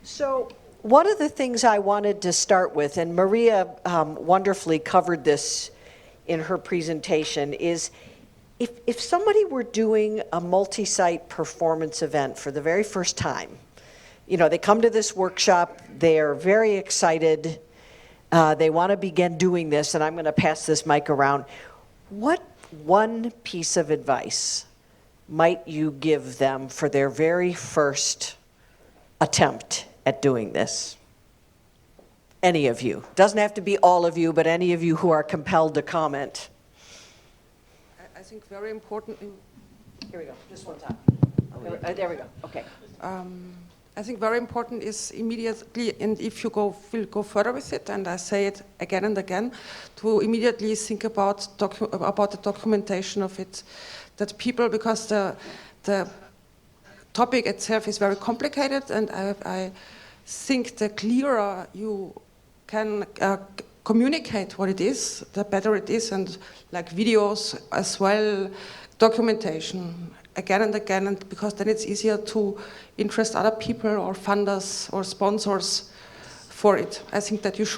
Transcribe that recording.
So one of the things I wanted to start with, and Maria wonderfully covered this in her presentation, is if somebody were doing a multi-site performance event for the very first time, you know, they come to this workshop, they're very excited, they want to begin doing this, and I'm going to pass this mic around. What one piece of advice might you give them for their very first attempt at doing this? Any of you. Doesn't have to be all of you, but any of you who are compelled to comment. I think very important. Here we go, just one time. There we go, okay. I think very important is immediately, and if you will go further with it, and I say it again and again, to immediately think about the documentation of it. That people, because the topic itself is very complicated, and I think the clearer you can communicate what it is, the better it is, and like videos as well, documentation again and again, and because then it's easier to interest other people or funders or sponsors for it. I think that you should